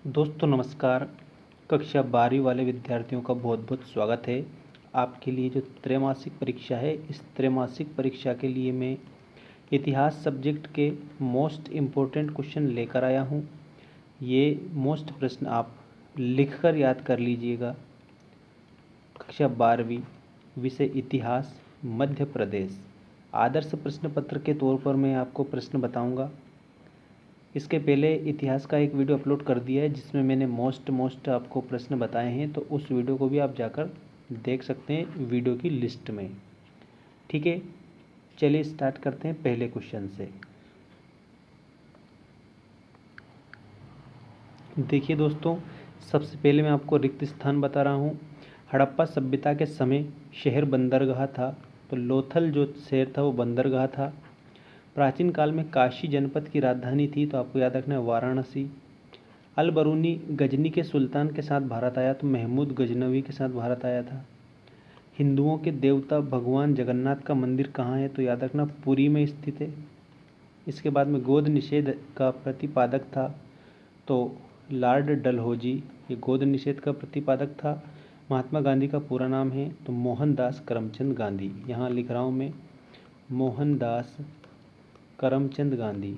दोस्तों नमस्कार। कक्षा 12वीं वाले विद्यार्थियों का बहुत बहुत स्वागत है। आपके लिए जो त्रैमासिक परीक्षा है, इस त्रैमासिक परीक्षा के लिए मैं इतिहास सब्जेक्ट के मोस्ट इम्पोर्टेंट क्वेश्चन लेकर आया हूँ। ये मोस्ट प्रश्न आप लिखकर याद कर लीजिएगा। कक्षा 12वीं, विषय इतिहास, मध्य प्रदेश। आदर्श प्रश्न पत्र के तौर पर मैं आपको प्रश्न बताऊँगा। इसके पहले इतिहास का एक वीडियो अपलोड कर दिया है जिसमें मैंने मोस्ट आपको प्रश्न बताए हैं, तो उस वीडियो को भी आप जाकर देख सकते हैं वीडियो की लिस्ट में। ठीक है, चलिए स्टार्ट करते हैं पहले क्वेश्चन से। देखिए दोस्तों, सबसे पहले मैं आपको रिक्त स्थान बता रहा हूँ। हड़प्पा सभ्यता के समय शहर बंदरगाह था, तो लोथल जो शहर था वो बंदरगाह था। प्राचीन काल में काशी जनपद की राजधानी थी, तो आपको याद रखना है वाराणसी। अल बरूनी गजनी के सुल्तान के साथ भारत आया, तो महमूद गजनवी के साथ भारत आया था। हिंदुओं के देवता भगवान जगन्नाथ का मंदिर कहाँ है, तो याद रखना पुरी में स्थित है। इसके बाद में गोद निषेध का प्रतिपादक था, तो लॉर्ड डलहौजी ये गोद निषेध का प्रतिपादक था। महात्मा गांधी का पूरा नाम है तो मोहनदास करमचंद गांधी। यहाँ लिख रहा हूँ मैं मोहनदास करमचंद गांधी।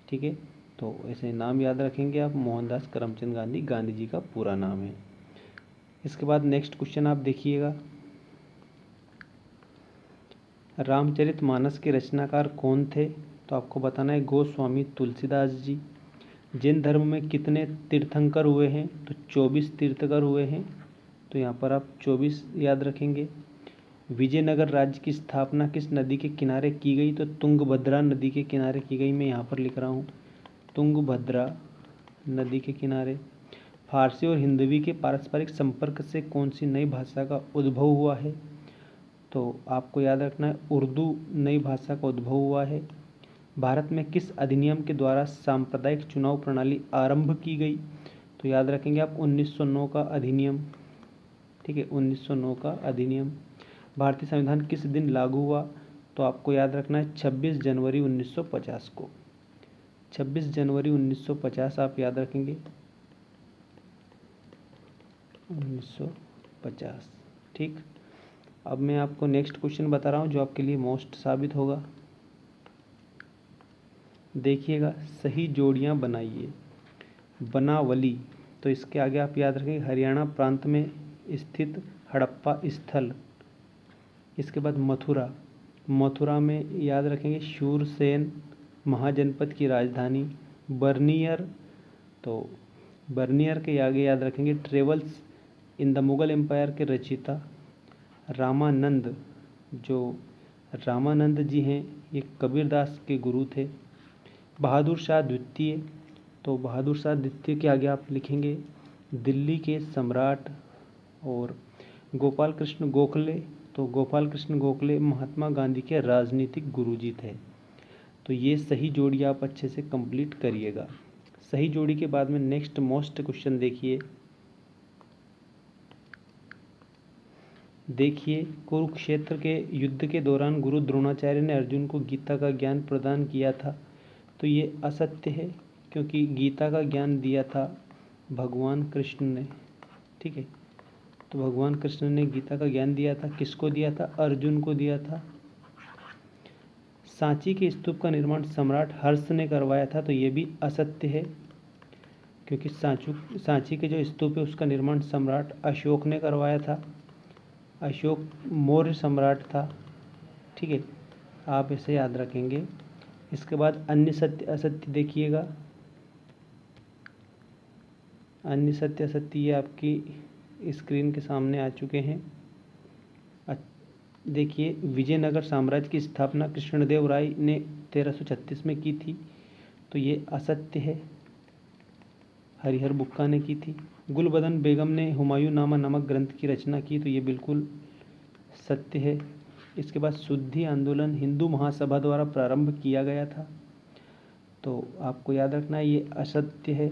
ठीक है, तो ऐसे नाम याद रखेंगे आप, मोहनदास करमचंद गांधी गांधी जी का पूरा नाम है। इसके बाद नेक्स्ट क्वेश्चन आप देखिएगा। रामचरितमानस के रचनाकार कौन थे, तो आपको बताना है गोस्वामी तुलसीदास जी। जैन धर्म में कितने तीर्थंकर हुए हैं, तो 24 तीर्थंकर हुए हैं, तो यहाँ पर आप 24 याद रखेंगे। विजयनगर राज्य की स्थापना किस नदी के किनारे की गई, तो तुंगभद्रा नदी के किनारे की गई। मैं यहाँ पर लिख रहा हूँ तुंगभद्रा नदी के किनारे। फारसी और हिंदवी के पारस्परिक संपर्क से कौन सी नई भाषा का उद्भव हुआ है, तो आपको याद रखना है उर्दू नई भाषा का उद्भव हुआ है। भारत में किस अधिनियम के द्वारा सांप्रदायिक चुनाव प्रणाली आरंभ की गई, तो याद रखेंगे आप 1909 का अधिनियम। ठीक है, 1909 का अधिनियम। भारतीय संविधान किस दिन लागू हुआ, तो आपको याद रखना है 26 जनवरी 1950 को। 26 जनवरी 1950 आप याद रखेंगे, 1950। ठीक, अब मैं आपको नेक्स्ट क्वेश्चन बता रहा हूँ जो आपके लिए मोस्ट साबित होगा। देखिएगा, सही जोड़ियाँ बनाइए। बनावली, तो इसके आगे आप याद रखेंगे हरियाणा प्रांत में स्थित हड़प्पा स्थल। इसके बाद मथुरा, मथुरा में याद रखेंगे शूरसेन महाजनपद की राजधानी। बर्नियर, तो बर्नियर के आगे याद रखेंगे travels in the Mughal empire के रचयिता। रामानंद, जो रामानंद जी हैं ये कबीरदास के गुरु थे। बहादुर शाह द्वितीय, तो बहादुर शाह द्वितीय के आगे आप लिखेंगे दिल्ली के सम्राट। और गोपाल कृष्ण गोखले, तो गोपाल कृष्ण गोखले महात्मा गांधी के राजनीतिक गुरुजी थे। तो ये सही जोड़ी आप अच्छे से कंप्लीट करिएगा। सही जोड़ी के बाद में नेक्स्ट मोस्ट क्वेश्चन देखिए। देखिए, कुरुक्षेत्र के युद्ध के दौरान गुरु द्रोणाचार्य ने अर्जुन को गीता का ज्ञान प्रदान किया था, तो ये असत्य है क्योंकि गीता का ज्ञान दिया था भगवान कृष्ण ने। ठीक है, तो भगवान कृष्ण ने गीता का ज्ञान दिया था, किसको दिया था, अर्जुन को दिया था। सांची के स्तूप का निर्माण सम्राट हर्ष ने करवाया था, तो ये भी असत्य है क्योंकि सांची के जो स्तूप है उसका निर्माण सम्राट अशोक ने करवाया था। अशोक मौर्य सम्राट था। ठीक है, आप इसे याद रखेंगे। इसके बाद अन्य सत्य असत्य देखिएगा। अन्य सत्य असत्य ये आपकी स्क्रीन के सामने आ चुके हैं। देखिए, विजयनगर साम्राज्य की स्थापना कृष्णदेव राय ने 1336 में की थी, तो ये असत्य है, हरिहर बुक्का ने की थी। गुलबदन बेगम ने हुमायूं नामा नामक ग्रंथ की रचना की, तो ये बिल्कुल सत्य है। इसके बाद शुद्धि आंदोलन हिंदू महासभा द्वारा प्रारंभ किया गया था, तो आपको याद रखना है ये असत्य है।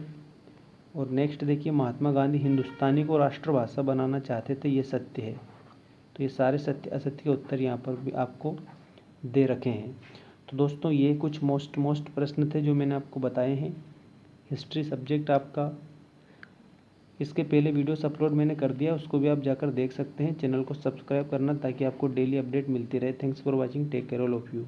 और नेक्स्ट देखिए, महात्मा गांधी हिंदुस्तानी को राष्ट्रभाषा बनाना चाहते थे, ये सत्य है। तो ये सारे सत्य असत्य के उत्तर यहाँ पर भी आपको दे रखे हैं। तो दोस्तों, ये कुछ मोस्ट प्रश्न थे जो मैंने आपको बताए हैं। हिस्ट्री सब्जेक्ट आपका, इसके पहले वीडियोस अपलोड मैंने कर दिया, उसको भी आप जाकर देख सकते हैं। चैनल को सब्सक्राइब करना ताकि आपको डेली अपडेट मिलती रहे। Thanks for watching, take care all of you.